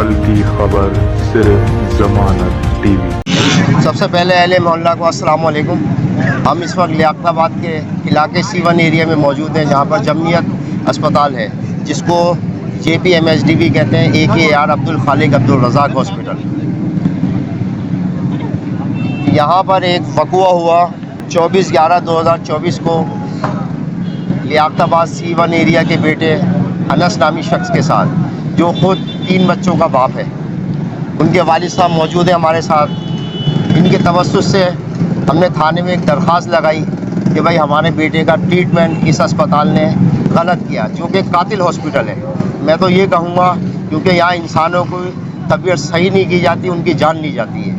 पल की खबर सिर्फ जमानत टीवी। सबसे पहले अहले मोहल्ला को अस्सलाम वालेकुम। हम इस वक्त लियाकताबाद के इलाके C1 एरिया में मौजूद हैं, जहाँ पर जमनियत अस्पताल है, जिसको JPMHD भी कहते हैं, AKR अब्दुल खालिक अब्दुल रज़ाक हॉस्पिटल। यहाँ पर एक वक़ुआ हुआ 24/11/2024 को लियाकताबाद C1 एरिया के बेटे अनस नामी शख्स के साथ, जो ख़ुद 3 बच्चों का बाप है। उनके वालिद साहब मौजूद हैं हमारे साथ। इनके तवस्सुस से हमने थाने में एक दरख्वास्त लगाई कि भाई हमारे बेटे का ट्रीटमेंट इस अस्पताल ने गलत किया, जो कि कातिल हॉस्पिटल है। मैं तो ये कहूँगा, क्योंकि यहाँ इंसानों की तबीयत सही नहीं की जाती, उनकी जान ली जाती है।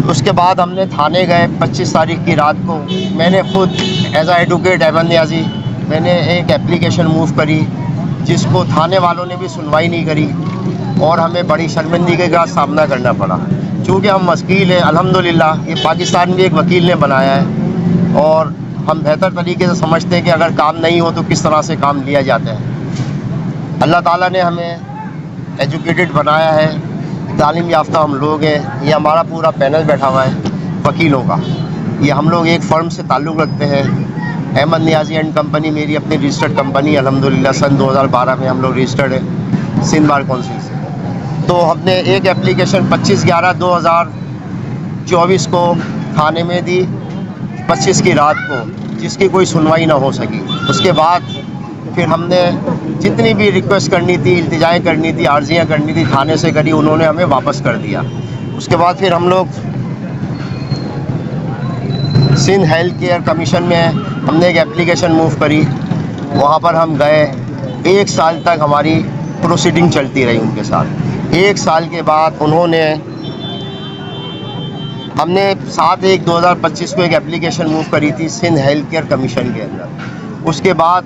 उसके बाद हमने थाने गए 25 तारीख की रात को। मैंने ख़ुद एज आ एडवोकेट अहमद नियाज़ी मैंने एक एप्लीकेशन मूव करी, जिसको थाने वालों ने भी सुनवाई नहीं करी और हमें बड़ी शर्मिंदगी का सामना करना पड़ा। चूँकि हम वकील हैं, अल्हम्दुलिल्लाह ये पाकिस्तान में एक वकील ने बनाया है और हम बेहतर तरीके से समझते हैं कि अगर काम नहीं हो तो किस तरह से काम लिया जाता है। अल्लाह ताला ने हमें एजुकेटेड बनाया है, तालीम याफ्ता हम लोग हैं। ये हमारा पूरा पैनल बैठा हुआ है वकीलों का। ये हम लोग एक फ़र्म से ताल्लुक़ रखते हैं, अहमद नियाज़ी एंड कंपनी। मेरी अपनी रजिस्टर्ड कंपनी अल्हम्दुलिल्लाह सन 2012 में हम लोग रजिस्टर्ड है सिंध बार काउंसिल से। तो हमने एक एप्लीकेशन 25/11/2024 को थाने में दी, 25 की रात को, जिसकी कोई सुनवाई ना हो सकी। उसके बाद फिर हमने जितनी भी रिक्वेस्ट करनी थी, इल्तिजाएँ करनी थी, अर्जियाँ करनी थी, थाने से करी, उन्होंने हमें वापस कर दिया। उसके बाद फिर हम लोग सिंध हेल्थ केयर कमीशन में हमने एक एप्लीकेशन मूव करी। वहाँ पर हम गए, 1 साल तक हमारी प्रोसीडिंग चलती रही उनके साथ। 1 साल के बाद हमने 7/1/2025 को एक एप्लीकेशन मूव करी थी सिंध हेल्थ केयर कमीशन के अंदर। उसके बाद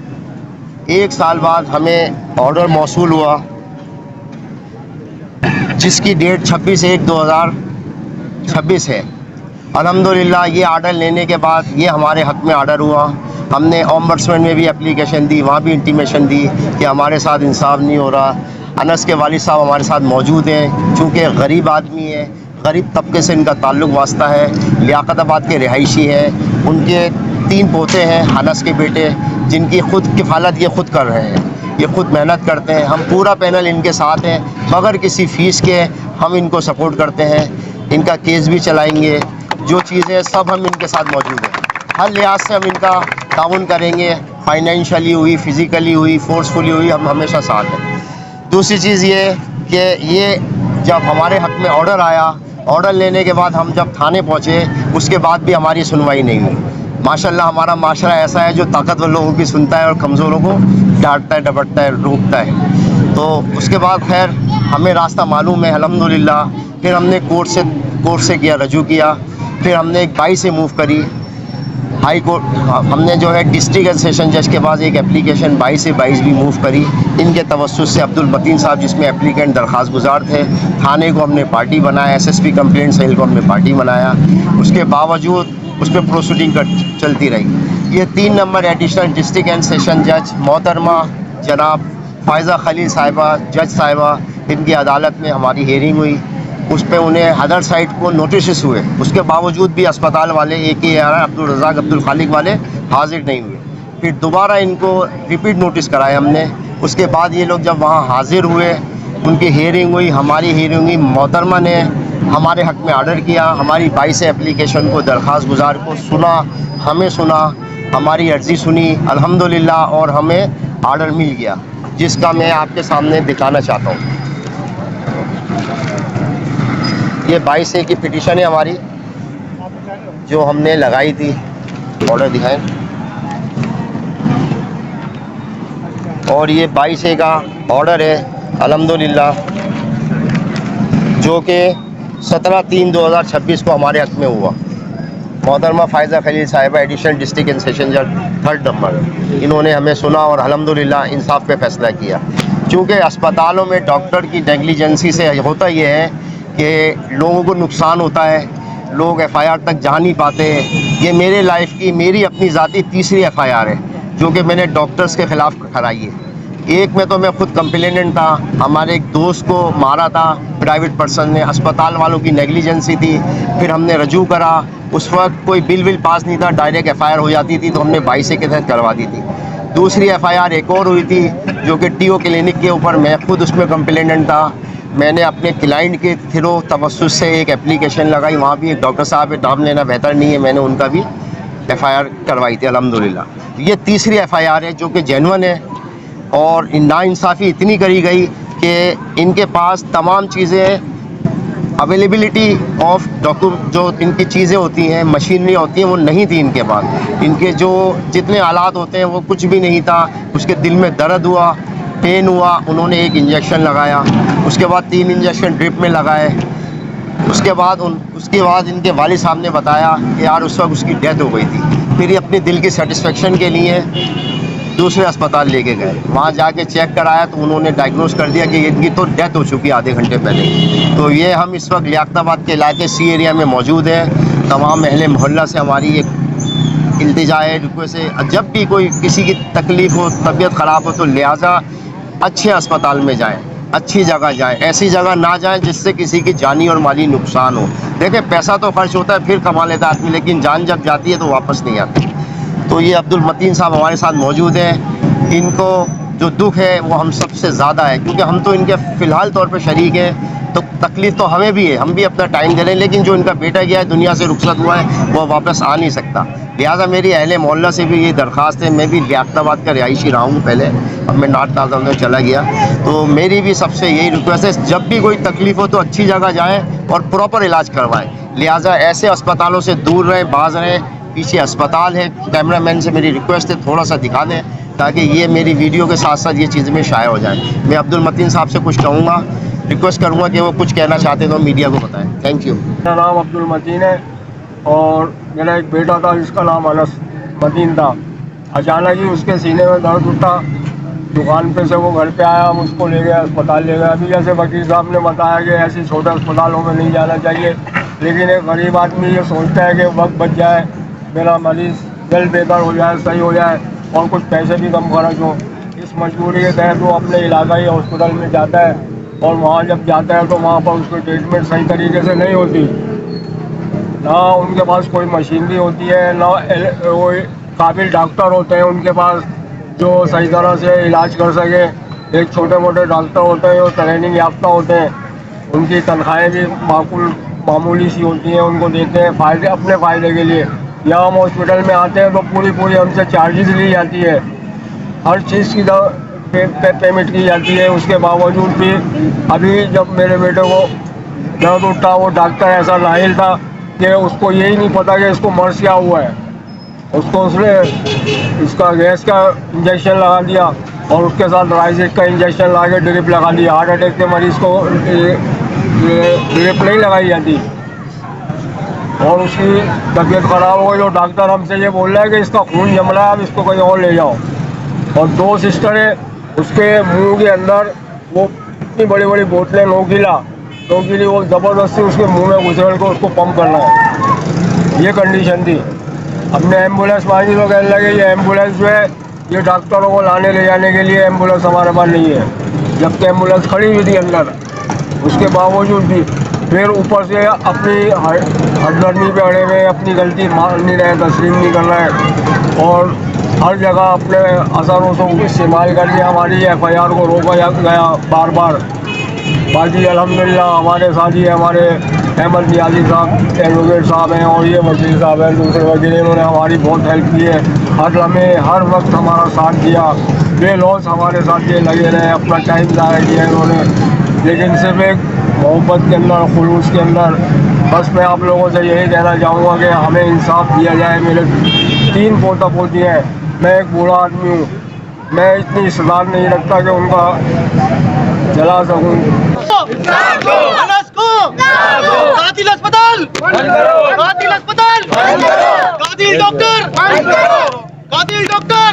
1 साल बाद हमें ऑर्डर मौसूल हुआ, जिसकी डेट 26/1/2026 है। अल्हम्दुलिल्लाह ये ऑर्डर लेने के बाद ये हमारे हक़ में ऑर्डर हुआ। हमने ओम्बड्समैन में भी एप्लीकेशन दी, वहाँ भी इंटीमेशन दी कि हमारे साथ इंसाफ नहीं हो रहा। अनस के वालिद साहब हमारे साथ मौजूद हैं, चूँकि गरीब आदमी है, गरीब तबके से इनका ताल्लुक़ वास्ता है, लियाकताबाद के रिहायशी हैं। उनके 3 पोते हैं अनस के बेटे, जिनकी ख़ुद किफ़ालत ये ख़ुद कर रहे हैं, ये ख़ुद मेहनत करते हैं। हम पूरा पैनल इनके साथ हैं, बग़ैर किसी फ़ीस के हम इनको सपोर्ट करते हैं। इनका केस भी चलाएँगे, जो चीज़ें सब हम इनके साथ मौजूद हैं। हर लिहाज से हम इनका ताउन करेंगे, फाइनेंशियली हुई, फ़िज़िकली हुई, फोर्सफुली हुई, हम हमेशा साथ हैं। दूसरी चीज़ ये कि ये जब हमारे हक़ में ऑर्डर आया, ऑर्डर लेने के बाद हम जब थाने पहुँचे, उसके बाद भी हमारी सुनवाई नहीं हुई। माशाल्लाह हमारा माशरा ऐसा है जो ताकतवर लोगों की सुनता है और कमज़ोरों को डांटता है, डपटता है, रोकता है। तो उसके बाद खैर हमें रास्ता मालूम है अल्हम्दुलिल्लाह। फिर हमने कोर्ट से किया, रजू किया। फिर हमने एक 22 से मूव करी हाई कोर्ट। हमने जो है डिस्ट्रिक्ट एंड सेशन जज के पास एक एप्लीकेशन 22 से 22 भी मूव करी। इनके तवस्सुस से अब्दुल मतीन साहब, जिसमें एप्लीकेंट दरख्वास्त गुजार थे, थाने को हमने पार्टी बनाया, SSP कंप्लेंट सेल को हमने पार्टी बनाया। उसके बावजूद उस पर प्रोसीडिंग चलती रही। ये 3 number additional district and session जज मोहतरमा जनाब फ़ायज़ा खलील साहिबा, जज साहिबा, इनकी अदालत में हमारी हेयरिंग हुई। उस पर उन्हें अदर साइड को नोटिस हुए, उसके बावजूद भी अस्पताल वाले AKR अब्दुल रज़ाक अब्दुल खालिक वाले हाजिर नहीं हुए। फिर दोबारा इनको रिपीट नोटिस कराया हमने। उसके बाद ये लोग जब वहाँ हाजिर हुए, उनकी हेयरिंग हुई, हमारी हेयरिंग हुई। मोहतरमा ने हमारे हक़ में ऑर्डर किया, हमारी 22 एप्लीकेशन को, दरख्वास्त गुजार को सुना, हमें सुना, हमारी अर्ज़ी सुनी अल्हम्दुलिल्लाह, और हमें ऑर्डर मिल गया, जिसका मैं आपके सामने दिखाना चाहता हूँ। ये 22A की पिटीशन है हमारी, जो हमने लगाई थी। ऑर्डर दिखाएं। और ये 22A का ऑर्डर है अल्हम्दुलिल्लाह, जो कि 17/3/2026 को हमारे हक़ में हुआ। मोहतरमा फ़ायज़ा खलील साहिबा, एडिशनल डिस्ट्रिक्ट एंड सेशन जज 3rd नंबर, इन्होंने हमें सुना और अल्हम्दुलिल्लाह इंसाफ पे फ़ैसला किया। चूँकि अस्पतालों में डॉक्टर की नेग्लिजेंसी से होता ये है कि लोगों को नुकसान होता है, लोग FIR तक जा नहीं पाते। ये मेरे लाइफ की, मेरी अपनी ज़ाती तीसरी FIR है जो कि मैंने डॉक्टर्स के ख़िलाफ़ कराई है। एक में तो मैं खुद कंप्लेनेंट था, हमारे एक दोस्त को मारा था प्राइवेट पर्सन ने, अस्पताल वालों की नेग्लिजेंसी थी। फिर हमने रजू करा, उस वक्त कोई बिल पास नहीं था, डायरेक्ट FIR हो जाती थी, तो हमने 22A के तहत करवा दी थी। दूसरी FIR एक और हुई थी जो कि TO क्लिनिक के ऊपर, मैं खुद उसमें कंप्लेनेंट था। मैंने अपने क्लाइंट के थ्रू तवस्सुस से एक एप्लीकेशन लगाई, वहाँ भी एक डॉक्टर साहब है, नाम लेना बेहतर नहीं है, मैंने उनका भी FIR करवाई थी अल्हम्दुलिल्लाह। ये तीसरी FIR है जो कि जेन्युइन है, और नाइंसाफ़ी इतनी करी गई कि इनके पास तमाम चीज़ें अवेलेबिलिटी ऑफ डॉक्यूमेंट जो इनकी चीज़ें होती हैं, मशीनरी होती हैं, वो नहीं थी इनके पास। इनके जो जितने आलात होते हैं वो कुछ भी नहीं था। उसके दिल में दर्द हुआ, पेन हुआ, उन्होंने एक इंजेक्शन लगाया, उसके बाद 3 इंजेक्शन ड्रिप में लगाए। उसके बाद इनके वालिद साहब ने बताया कि यार उस वक्त उसकी डेथ हो गई थी। फिर ये अपनी दिल की सेटिस्फेक्शन के लिए दूसरे अस्पताल लेके गए, वहाँ जाके चेक कराया तो उन्होंने डायग्नोस कर दिया कि इनकी तो डेथ हो चुकी है आधे घंटे पहले। तो ये हम इस वक्त लियाकताबाद के इलाके C एरिया में मौजूद हैं। तमाम अहले मोहल्ला से हमारी एक इल्तिजा है, रिक्वेस्ट है, जब भी कोई किसी की तकलीफ़ हो, तबीयत ख़राब हो, तो लिहाजा अच्छे अस्पताल में जाएँ, अच्छी जगह जाएं, ऐसी जगह ना जाएं जिससे किसी की जानी और माली नुकसान हो। देखिए पैसा तो खर्च होता है, फिर कमा लेता आदमी, लेकिन जान जब जाती है तो वापस नहीं आती। तो ये अब्दुल मतीन साहब हमारे साथ मौजूद हैं। इनको जो दुख है वो हम सबसे ज़्यादा है, क्योंकि हम तो इनके फ़िलहाल तौर पे शरीक हैं, तो तकलीफ़ तो हमें भी है, हम भी अपना टाइम दे रहे हैं, लेकिन जो इनका बेटा गया है, दुनिया से रुखसत हुआ है, वो वापस आ नहीं सकता। लिहाजा मेरी अहले मोहल्ला से भी ये दरख्वास्त है, मैं भी लियाकताबाद का रिहायशी रहा हूँ पहले, अब मैं नाट ताज़ा में चला गया, तो मेरी भी सबसे यही रिक्वेस्ट है, जब भी कोई तकलीफ़ हो तो अच्छी जगह जाएँ और प्रॉपर इलाज करवाएँ। लिहाजा ऐसे अस्पतालों से दूर रहें, बाज रहें। पीछे अस्पताल है, कैमरामैन से मेरी रिक्वेस्ट है थोड़ा सा दिखा दें ताकि ये मेरी वीडियो के साथ साथ ये चीज़ें में शाया हो जाए। मैं अब्दुल मतीन साहब से कुछ कहूँगा, रिक्वेस्ट करूँगा कि वो कुछ कहना चाहते तो मीडिया को बताएं। Thank you. मेरा नाम अब्दुल मतीन है और मेरा एक बेटा था जिसका नाम अनस मतीन था। अचानक ही उसके सीने में दर्द उठा, दुकान पे से वो घर पे आया, हम उसको ले गए अस्पताल ले गए। अभी जैसे वकील साहब ने बताया कि ऐसे छोटे अस्पतालों में नहीं जाना चाहिए, लेकिन एक गरीब आदमी ये सोचता है कि वक्त बच जाए, मेरा मरीज़ जल्द बेहतर हो जाए, सही हो जाए और कुछ पैसे भी कम खर्च हो। इस मजबूरी के तहत वो अपने इलाकाई हॉस्पिटल में जाता है और वहाँ जब जाता है तो वहाँ पर उसकी ट्रीटमेंट सही तरीके से नहीं होती, ना उनके पास कोई मशीनरी होती है, ना कोई काबिल डॉक्टर होते हैं उनके पास जो सही तरह से इलाज कर सके। एक छोटे मोटे डॉक्टर होते हैं जो ट्रेनिंग याफ्ता होते हैं, उनकी तनख्वाहें भी मामूली सी होती हैं, उनको देते हैं फ़ायदे अपने फ़ायदे के लिए। यहाँ हम हॉस्पिटल में आते हैं तो पूरी हमसे चार्जेस ली जाती है, हर चीज़ की पेमेंट की जाती है। उसके बावजूद भी अभी जब मेरे बेटे को दर्द उठा, वो डॉक्टर ऐसा नाहिल था कि उसको यही नहीं पता कि इसको मर्ज क्या हुआ है। उसने इसका गैस का इंजेक्शन लगा दिया और उसके साथ राइजिक का इंजेक्शन लगा के ड्रिप लगा दिया। हार्ट अटैक के मरीज़ को ड्रिप नहीं लगाई जाती और उसकी तबीयत ख़राब हो गई। तो डॉक्टर हमसे ये बोल रहा है कि इसका खून जम रहा है, अब इसको कहीं और ले जाओ। और 2 सिस्टर है, उसके मुंह के अंदर वो इतनी बड़ी बोतलें नोकीली वो ज़बरदस्ती उसके मुंह में घुसेड़ को उसको पंप करना है, ये कंडीशन थी। हमने एम्बुलेंस मांगी तो कहने लगे ये एम्बुलेंस जो है ये डॉक्टरों को लाने ले जाने के लिए एम्बुलेंस हमारे पास नहीं है, जबकि एम्बुलेंस खड़ी हुई थी अंदर। उसके बावजूद भी फिर ऊपर से अपनी हरदर्मी पे अड़े हुए, अपनी गलती मान नहीं रहे, तस्लीम नहीं कर रहे और हर जगह अपने असरों से इस्तेमाल करके हमारी FIR को रोका गया बार। बाकी अल्हम्दुलिल्लाह हमारे साथ ही हमारे अहमद नियाज़ी साहब एडवोकेट साहब हैं और ये वकील साहब हैं, दूसरे वकील, इन्होंने हमारी बहुत हेल्प की है, हर लम्हे हर वक्त हमारा साथ दिया, बेलौस हमारे साथ ये लगे रहे, अपना टाइम ज़ाया किया इन्होंने। लेकिन सिर्फ एक मोहब्बत के अंदर, खुलूस के अंदर, बस मैं आप लोगों से यही कहना चाहूँगा कि हमें इंसाफ दिया जाए। मेरे 3 पोता पोती हैं, मैं एक बूढ़ा आदमी हूँ, मैं इतनी इस्तेदाद नहीं रखता कि उनका जला सकूँ। कातिल अस्पताल, कातिल अस्पताल, कातिल डॉक्टर, कातिल डॉक्टर।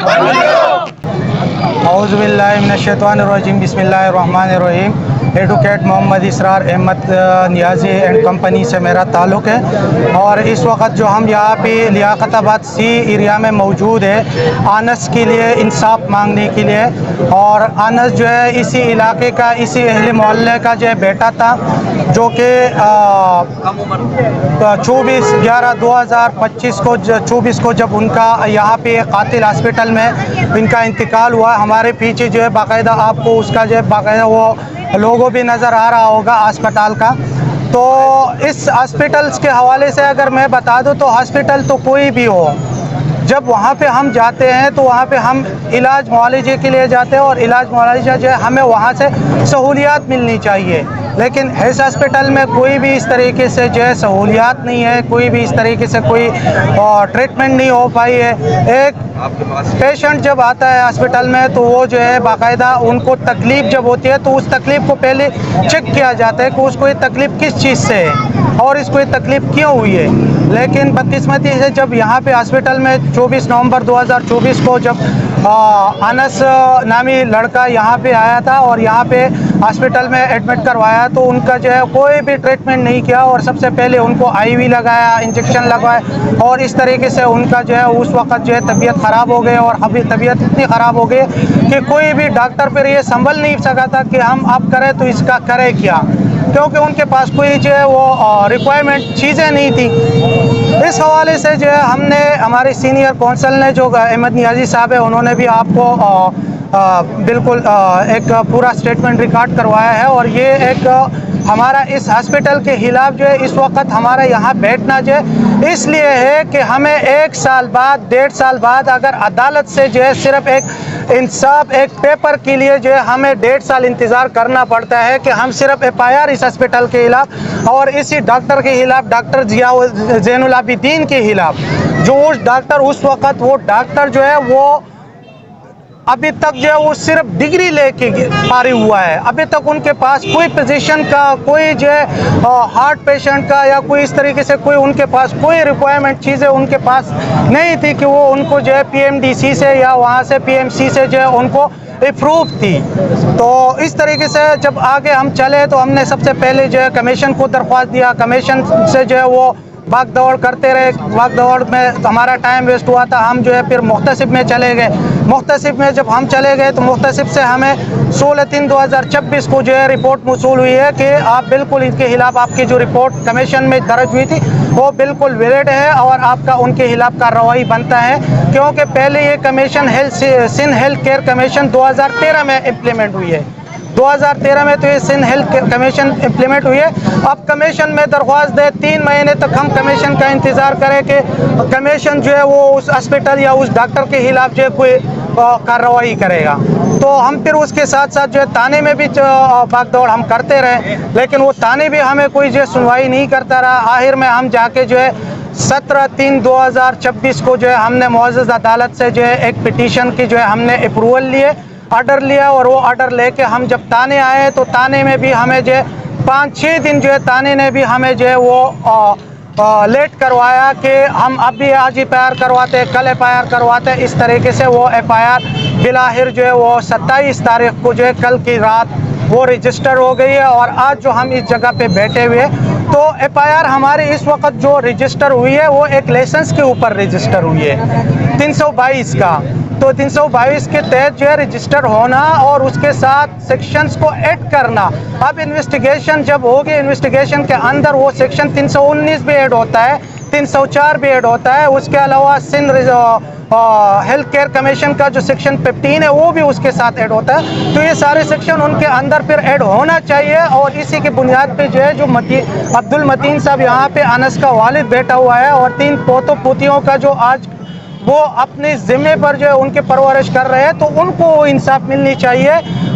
औज़ुबिल्लाहि मिनश्शैतानिर्रजीम, बिस्मिल्लाहिर्रहमानिर्रहीम। Advocate Mohammad Israr Ahmed Niazi and company से मेरा ताल्लुक़ है। और इस वक्त जो हम यहाँ पे लियाकताबाद सी एरिया में मौजूद है अनस के लिए इंसाफ मांगने के लिए। और अनस जो है इसी इलाके का, इसी अहले मोहल्ले का जो है बेटा था, जो कि 24/11/2025 को जब उनका यहाँ पे कातिल हॉस्पिटल में इनका इंतकाल हुआ। हमारे पीछे जो है बाकायदा आपको उसका जो है बाकायदा वो लोगो भी नज़र आ रहा होगा अस्पताल का। तो इस हॉस्पिटल्स के हवाले से अगर मैं बता दूं तो हॉस्पिटल तो कोई भी हो, जब वहाँ पे हम जाते हैं तो वहाँ पे हम इलाज मुआलजे के लिए जाते हैं और इलाज मुआलजा जो है हमें वहाँ से सहूलियात मिलनी चाहिए। लेकिन इस हॉस्पिटल में कोई भी इस तरीके से जो है सहूलियात नहीं है, कोई भी इस तरीके से कोई ट्रीटमेंट नहीं हो पाई है। एक पेशेंट जब आता है हॉस्पिटल में तो वो जो है बाकायदा उनको तकलीफ़ जब होती है तो उस तकलीफ़ को पहले चेक किया जाता है कि उसको ये तकलीफ़ किस चीज़ से है और इसको ये तकलीफ़ क्यों हुई है। लेकिन बदकिस्मती से जब यहाँ पे हॉस्पिटल में 24 नवंबर 2024 को जब अनस नामी लड़का यहाँ पे आया था और यहाँ पे हॉस्पिटल में एडमिट करवाया तो उनका जो है कोई भी ट्रीटमेंट नहीं किया और सबसे पहले उनको IV लगाया, इंजेक्शन लगवाया और इस तरीके से उनका जो है उस वक्त जो है तबीयत ख़राब हो गई। और अभी तबीयत इतनी ख़राब हो गई कि कोई भी डॉक्टर फिर ये संभल नहीं सका था कि हम अब करें तो इसका करें क्या, क्योंकि उनके पास कोई जो है वो रिक्वायरमेंट चीज़ें नहीं थी। इस हवाले से जो है हमने हमारे सीनियर कौंसल ने जो अहमद नियाजी साहब है उन्होंने भी आपको बिल्कुल एक पूरा स्टेटमेंट रिकॉर्ड करवाया है। और ये एक हमारा इस हॉस्पिटल के खिलाफ जो है इस वक्त हमारा यहाँ बैठना जो है इसलिए है कि हमें 1 साल बाद 1.5 साल बाद अगर अदालत से जो है सिर्फ एक इंसाफ एक पेपर के लिए जो है हमें 1.5 साल इंतज़ार करना पड़ता है कि हम सिर्फ FIR इस हॉस्पिटल के खिलाफ और इसी डॉक्टर के खिलाफ, डॉक्टर ज़ैनुल आबिदीन के खिलाफ, जो उस डॉक्टर उस वक़्त वो डॉक्टर जो है वो अभी तक जो है वो सिर्फ डिग्री लेके फारिग हुआ है। अभी तक उनके पास कोई पोजीशन का, कोई जो है हार्ट पेशेंट का या कोई इस तरीके से कोई उनके पास कोई रिक्वायरमेंट चीज़ें उनके पास नहीं थी कि वो उनको जो है PMDC से या वहाँ से PMC से जो है उनको अप्रूव थी। तो इस तरीके से जब आगे हम चले तो हमने सबसे पहले जो है कमीशन को दरख्वास्त दिया। कमीशन से जो है वो भाग दौड़ करते रहे, भाग दौड़ में हमारा टाइम वेस्ट हुआ था। हम जो है फिर मुख्तसिब में चले गए। मुख्तसिब में जब हम चले गए तो मुख्तसिब से हमें 16/3/2026 को जो है रिपोर्ट मौसूल हुई है कि आप बिल्कुल इनके खिलाफ आपकी जो रिपोर्ट कमीशन में दर्ज हुई थी वो बिल्कुल वैलिड है और आपका उनके खिलाफ कार्रवाई बनता है, क्योंकि पहले ये commission Sindh health care commission 2013 में इम्प्लीमेंट हुई है। 2013 में तो ये सिंध हेल्थ कमीशन इम्प्लीमेंट हुई है। अब कमीशन में दरख्वास्त दे 3 महीने तक हम कमीशन का इंतज़ार करें कि कमीशन जो है वो उस हॉस्पिटल या उस डॉक्टर के खिलाफ जो है कोई कार्रवाई करेगा। तो हम फिर उसके साथ साथ जो है थाने में भी भाग दौड़ हम करते रहे, लेकिन वो थाने भी हमें कोई जो है सुनवाई नहीं करता रहा। आखिर में हम जाके जो है 17/3/2026 को जो है हमने मुअज़्ज़ज़ अदालत से जो है एक पिटीशन की जो है हमने अप्रूवल लिए, ऑर्डर लिया। और वो ऑर्डर लेके हम जब थाने आए तो थाने में भी हमें जो है 5-6 दिन जो है थाने ने भी हमें जो है वो लेट करवाया कि हम अभी आज FIR करवाते, कल FIR करवाते। इस तरीके से वो FIR बिलाहिर जो है वो 27 तारीख को जो है कल की रात वो रजिस्टर हो गई है। और आज जो हम इस जगह पे बैठे हुए तो FIR हमारी इस वक्त जो रजिस्टर हुई है वो एक लाइसेंस के ऊपर रजिस्टर हुई है 322 का। तो 322 के तहत जो है रजिस्टर होना और उसके साथ सेक्शंस को ऐड करना। अब इन्वेस्टिगेशन जब होगी, इन्वेस्टिगेशन के अंदर वो सेक्शन 319 भी ऐड होता है, 304 भी ऐड होता है। उसके अलावा सिंध हेल्थ केयर कमीशन का जो सेक्शन 15 है वो भी उसके साथ ऐड होता है। तो ये सारे सेक्शन उनके अंदर फिर ऐड होना चाहिए। और इसी की बुनियाद पे जो है जो अब्दुल मतीन साहब यहाँ पे अनस का वालिद बैठा हुआ है और 3 पोतों पोतियों का जो आज वो अपने ज़िम्मे पर जो है उनके परवरिश कर रहे हैं, तो उनको इंसाफ मिलनी चाहिए।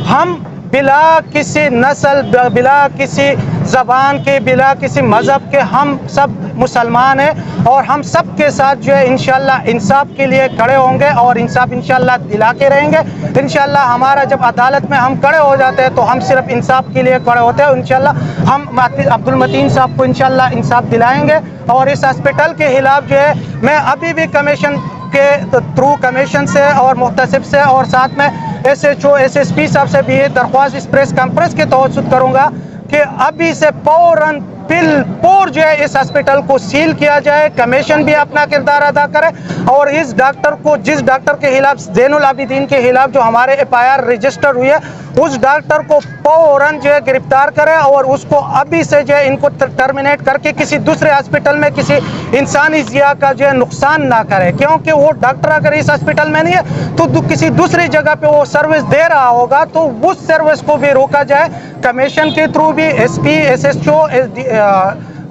हम बिला किसी नस्ल, बिला किसी ज़बान के, बिला किसी मज़हब के हम सब मुसलमान हैं और हम सब के साथ जो है इंशाअल्लाह इंसाफ के लिए खड़े होंगे और इंसाफ इंशाअल्लाह दिलाते रहेंगे। इंशाअल्लाह हमारा जब अदालत में हम खड़े हो जाते हैं तो हम सिर्फ इंसाफ के लिए खड़े होते हैं। इंशाअल्लाह हम अब्दुल मतीन साहब को इंशाअल्लाह इंसाफ दिलाएंगे। और इस हॉस्पिटल के खिलाफ जो है मैं अभी भी कमीशन के थ्रू कमीशन से और मुख्तसिब से और साथ में SHO SSP साहब से भी ये दरख्वास्त इस प्रेस कॉन्फ्रेंस के तवज्जुद करूँगा कि अभी से फौरन बिल्कुल जो है इस हॉस्पिटल को सील किया जाए। कमीशन भी अपना किरदार अदा करे और इस डॉक्टर को, जिस डॉक्टर के खिलाफ, ज़ैनुल आबिदीन के खिलाफ जो हमारे FIR रजिस्टर हुई है, उस डॉक्टर को फौरन जो है गिरफ्तार करे और उसको अभी से जो है इनको टर्मिनेट करके किसी दूसरे हॉस्पिटल में किसी इंसानी जिया का जो है नुकसान ना करे, क्योंकि वो डॉक्टर अगर इस हॉस्पिटल में नहीं है तो किसी दूसरी जगह पे वो सर्विस दे रहा होगा, तो उस सर्विस को भी रोका जाए। कमीशन के थ्रू भी SP SHO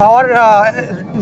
और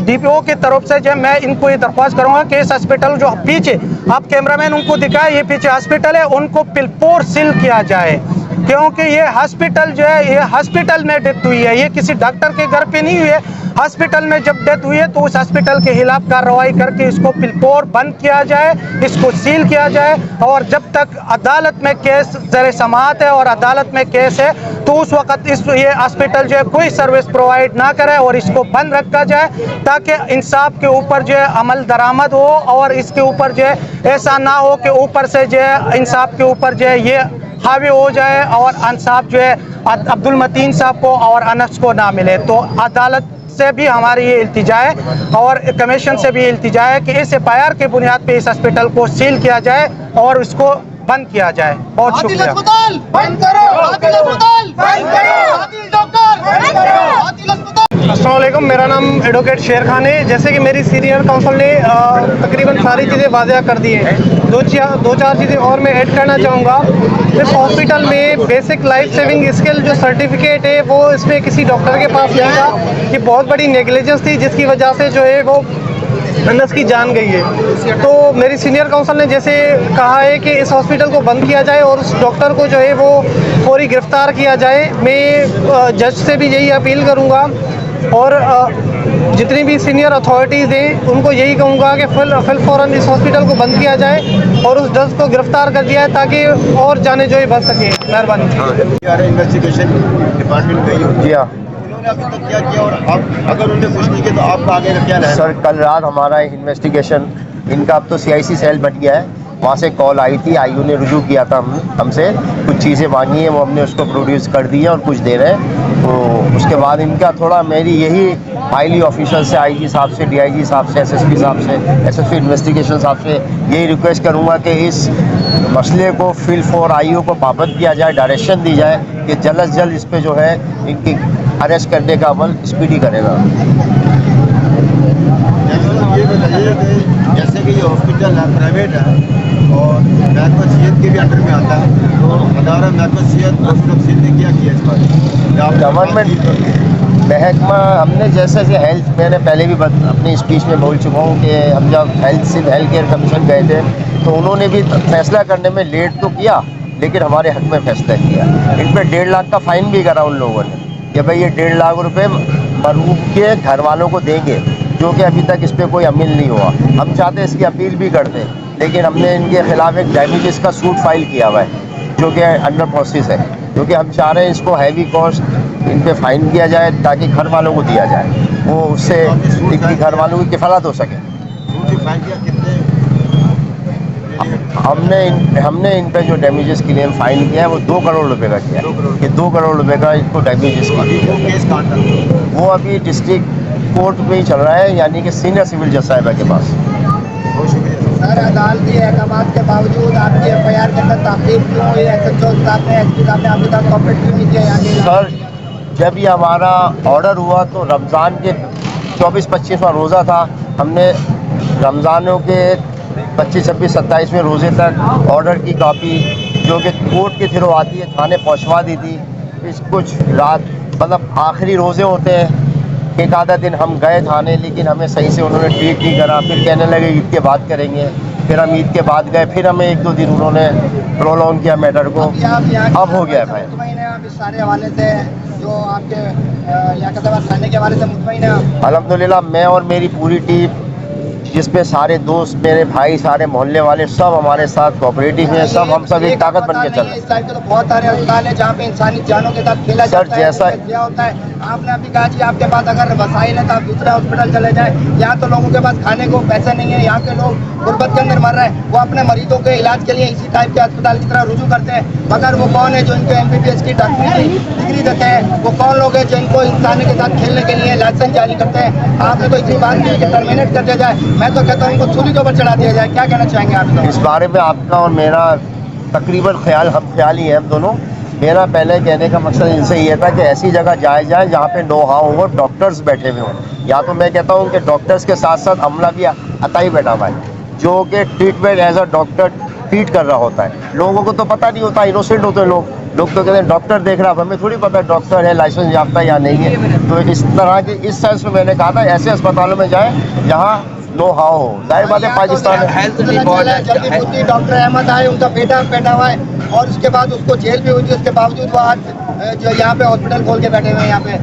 DPO की तरफ से जो मैं इनको ये दरख्वास्त करूंगा कि इस हॉस्पिटल जो पीछे आप कैमरामैन उनको दिखाए, ये पीछे हॉस्पिटल है, उनको बिल्कुल सील किया जाए, क्योंकि ये हॉस्पिटल जो है ये हॉस्पिटल में डेथ हुई है, ये किसी डॉक्टर के घर पे नहीं हुई है। हॉस्पिटल में जब डेथ हुई है तो उस हॉस्पिटल के खिलाफ कार्रवाई करके इसको बिल्कुल बंद किया जाए, इसको सील किया जाए। और जब तक अदालत में केस ज़र समाअत है और अदालत में केस है तो उस वक़्त ये हॉस्पिटल जो है कोई सर्विस प्रोवाइड ना करे और इसको बंद रखा जाए, ताकि इंसाफ के ऊपर जो है अमल दरामद हो और इसके ऊपर जो है ऐसा ना हो कि ऊपर से जो है इंसाफ के ऊपर जो है ये हावी हो जाए और इंसाफ जो है अब्दुल मतीन साहब को और अनस को ना मिले। तो अदालत से भी हमारी ये इल्तिजा है और कमीशन से भी इल्तिजा है कि इस FIR के बुनियाद पे इस हॉस्पिटल को सील किया जाए और इसको बंद किया जाए। बहुत शुक्रिया। अस्पताल बंद करो, कातिल अस्पताल बंद करो, कातिल डॉक्टर बंद करो, कातिल अस्पताल। अस्सलाम वालेकुम, मेरा नाम एडवोकेट शेर खान है। जैसे कि मेरी सीनियर काउंसिल ने तकरीबन सारी चीज़ें वाज़ेह कर दी हैं, दो चार चीज़ें और मैं ऐड करना चाहूँगा। इस हॉस्पिटल में बेसिक लाइफ सेविंग स्किल जो सर्टिफिकेट है वो इसमें किसी डॉक्टर के पास नहीं था, ये बहुत बड़ी नेग्लिजेंस थी जिसकी वजह से जो है वो अनस की जान गई है। तो मेरी सीनियर काउंसिल ने जैसे कहा है कि इस हॉस्पिटल को बंद किया जाए और उस डॉक्टर को जो है वो फौरी गिरफ्तार किया जाए। मैं जज से भी यही अपील करूँगा और जितनी भी सीनियर अथॉरिटीज़ हैं उनको यही कहूँगा कि फ़ौरन इस हॉस्पिटल को बंद किया जाए और उस जज को गिरफ्तार कर दिया है ताकि और जाने जो है बच सके। मेहरबानी। इन्वेस्टिगेशन डिपार्टमेंट गई जी हाँ उन्होंने अभी तक क्या किया और अब अगर उन्होंने कुछ नहीं किया तो आपका आगे का क्या है? सर, कल रात हमारा एक इन्वेस्टिगेशन, इनका अब तो CIC सेल बन गया है, वहाँ से कॉल आई थी, IU ने रुजू किया था हमसे, कुछ चीज़ें मांगी हैं, वो हमने उसको प्रोड्यूस कर दी है और कुछ दे रहे हैं। तो उसके बाद इनका थोड़ा मेरी यही हाईली ऑफिसर से, IG साहब से, DIG साहब से, SSP साहब से, SSP इन्वेस्टिगेशन साहब से यही रिक्वेस्ट करूँगा कि इस मसले को फिल फॉर IU को पाबंद किया जाए, डायरेक्शन दी जाए कि जल्द से जल्द इस पर जो है इनकी अरेस्ट करने का अमल स्पीडी करेगा। ये बताइए कि जैसे कि ये हॉस्पिटल प्राइवेट है और महकमा सेहत के भी अंडर में आता है, तो अदारा महकमा सेहत और सुरक्षित ने क्या किया इस बार? गवर्नमेंट महकमा हमने जैसे कि हेल्थ, मैंने पहले भी अपनी स्पीच में बोल चुका हूँ कि हम जब हेल्थ केयर कमीशन गए थे तो उन्होंने भी फैसला करने में लेट तो किया लेकिन हमारे हक में फैसला किया। इन पर 1.5 लाख का फ़ाइन भी करा उन लोगों ने कि भाई ये 1.5 लाख रुपए मरहूम के घर वालों को देंगे, जो कि अभी तक इस पर कोई अमल नहीं हुआ। हम चाहते इसकी अपील भी करते लेकिन हमने इनके खिलाफ एक डैमेजेस का सूट फाइल किया हुआ है जो कि अंडर प्रोसेस है, क्योंकि हम चाह रहे हैं इसको हैवी कॉस्ट इन पे फाइन किया जाए ताकि घर वालों को दिया जाए, वो उससे इनकी घर वालों की किफ़ालत हो सके। हमने इन पे जो डैमेजेस क्लेम फाइन किया है वो 2 करोड़ रुपए का किया है कि 2 करोड़ रुपए का इनको डैमेजेस किया। वो अभी डिस्ट्रिक्ट कोर्ट में ही चल रहा है, यानी कि सीनियर सिविल जज साहिबा के पास। सर, अदालती अहकामात के बावजूद आपकी FIR के अंदर ताख़ीर क्यों हुई? SHO साहब ने, SP साहब ने आपके साथ कॉपरेट क्यों नहीं किया? सर, जब ये हमारा ऑर्डर हुआ तो रमज़ान के 24-25वां रोज़ा था, हमने रमज़ानों के 25, 26, 27 में रोज़े तक ऑर्डर की कॉपी जो कि कोर्ट के थ्रू आती है थाने पहुंचवा दी थी। इस कुछ रात मतलब आखिरी रोज़े होते हैं, एक आधा दिन हम गए थाने लेकिन हमें सही से उन्होंने ट्रीट नहीं करा, फिर कहने लगे ईद के बाद करेंगे, फिर हम ईद के बाद गए, फिर हमें 1-2 दिन उन्होंने प्रोलॉन्ग किया मैटर को। अब हो गया है भाई, आप इस सारे हवाले से जो आपके लियाकताबाद थाने के हवाले से मुतमईन है? अल्हम्दुलिल्लाह मैं और मेरी पूरी टीम जिसपे सारे दोस्त, मेरे भाई, सारे मोहल्ले वाले सब हमारे साथ कोऑपरेटिव हैं। सब हम सब एक ताकत बन के चल रहे हैं। इस टाइप के तो बहुत सारे अस्पताल है जहाँ पे इंसानी जानों के साथ खेला सर, जाता है, जैसा- क्या होता है। आपने अभी कहा जी आपके पास अगर वसाइल है तो आप दूसरे हॉस्पिटल चले जाए। यहाँ तो लोगों के पास खाने को पैसे नहीं है, यहाँ के लोग गुर्बत के अंदर मर रहे हैं। वो अपने मरीजों के इलाज के लिए इसी टाइप के अस्पताल की तरह रुजू करते हैं। मगर वो कौन है जो इनको MBBS की डॉक्टरी की डिग्री देते हैं? वो कौन लोग हैं जो इनको इंसानी के साथ खेलने के लिए लाइसेंस जारी करते हैं? आपने तो इसी बात की कि टर्मिनेट कर दिया जाए। मैं तो कहता हूँ इनको सूली के ऊपर चढ़ा दिया जाए। क्या कहना चाहेंगे आप? इस बारे में आपका और मेरा तकरीबन हम ख्याल ही है हम दोनों। मेरा पहले कहने का मकसद इनसे ये था कि ऐसी जगह जाया जाए जहाँ पे नो हाउ हो, डॉक्टर्स बैठे हुए हों। या तो मैं कहता हूँ कि डॉक्टर्स के साथ साथ अमला भी अताई बैठा हुआ है जो कि treatment as a doctor treat कर रहा होता है। लोगों को तो पता नहीं होता, इनोसेंट होते हैं लोग तो कहते हैं डॉक्टर देख रहा है, हमें थोड़ी पता है डॉक्टर है, लाइसेंस याफ्ता या नहीं है। तो इस तरह के इस सेंस में मैंने कहा था ऐसे अस्पतालों में जाए जहाँ नो हाउ हो। जाहिर बात है पाकिस्तान में हेल्थ जल्दी डॉक्टर अहमद आए, उनका बेटा बैठा हुआ है और उसके बाद उसको जेल भी हुई थी। उसके बावजूद वो आज जो यहाँ पे हॉस्पिटल खोल के बैठे हुए हैं, यहाँ पे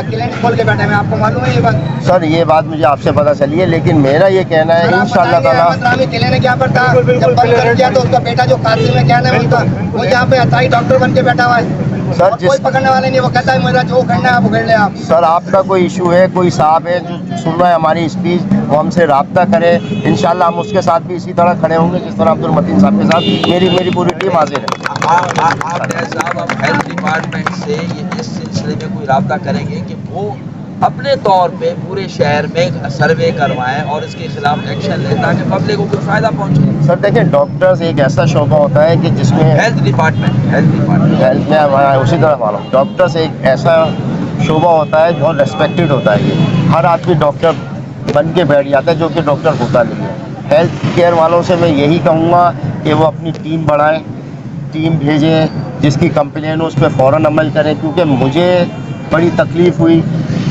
क्लिनिक खोल के बैठे हुए हैं। आपको मालूम है ये बात? सर, ये बात मुझे आपसे पता चली है, लेकिन मेरा ये कहना है इंशाअल्लाह ताला क्लिनिक यहाँ पर था, जब बंद कर दिया तो उसका बेटा जो कासिम है, क्या नाम है उनका, वो यहाँ पे अताई डॉक्टर बन के बैठा हुआ है। सर, और कोई पकड़ने वाले नहीं। वो कहता है मेरा जो करना है आप उगड़ ले आप। सर, आपका कोई इशू है, कोई साहब है जो सुन रहा है हमारी स्पीच, वो हमसे रब्ता करे। इंशाल्लाह हम उसके साथ भी इसी तरह खड़े होंगे जिस तरह अब्दुल मतीन साहब के साथ मेरी पूरी टीम हाजिर है। आप हेल्थ डिपार्टमेंट से इस सिलसिले में कोई रब्ता करेंगे कि वो अपने तौर पे पूरे शहर में सर्वे करवाएं और इसके खिलाफ एक्शन लें ताकि पब्लिक को कुछ फ़ायदा पहुंचे? सर देखिए, डॉक्टर्स एक ऐसा शोबा होता है कि जिसमें हेल्थ डिपार्टमेंट हेल्थ में हमारा उसी तरह मालूम, डॉक्टर्स एक ऐसा शोबा होता है बहुत रेस्पेक्टेड होता है। ये हर आदमी डॉक्टर बन के बैठ जाता है जो कि डॉक्टर होता नहीं है। हेल्थ केयर वालों से मैं यही कहूँगा कि वो अपनी टीम बढ़ाएं, टीम भेजें, जिसकी कंप्लेन हो उस पर फ़ौरन अमल करें। क्योंकि मुझे बड़ी तकलीफ़ हुई,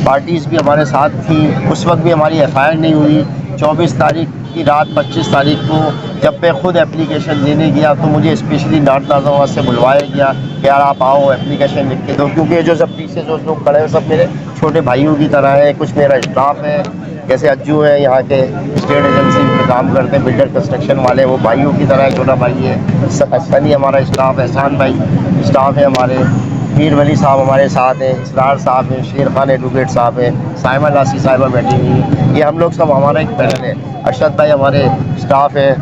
पार्टीज़ भी हमारे साथ थी, उस वक्त भी हमारी FIR नहीं हुई। 24 तारीख की रात 25 तारीख को जब मैं खुद एप्लीकेशन देने गया तो मुझे स्पेशली नाट नाजाबाद से बुलवाया गया कि यार आप आओ एप्लीकेशन लिख के दो। क्योंकि ये जो सब पीछे जो लोग खड़े हैं सब मेरे छोटे भाइयों की तरह है। कुछ मेरा स्टाफ है, जैसे अज्जू है यहाँ के स्टेट एजेंसी में काम करते हैं, बिल्डर कंस्ट्रक्शन वाले, वो भाइयों की तरह है। छोटा भाई है सनी, हमारा स्टाफ, एहसान भाई स्टाफ है हमारे, मीर वली साहब हमारे साथ हैं, इसरार साहब हैं, शेर खान एडवोकेट साहब हैं, साइमा लासी साहिबा बैठी हुई हैं। ये हम लोग सब हमारा एक पैनल है। अरशद भाई हमारे स्टाफ है,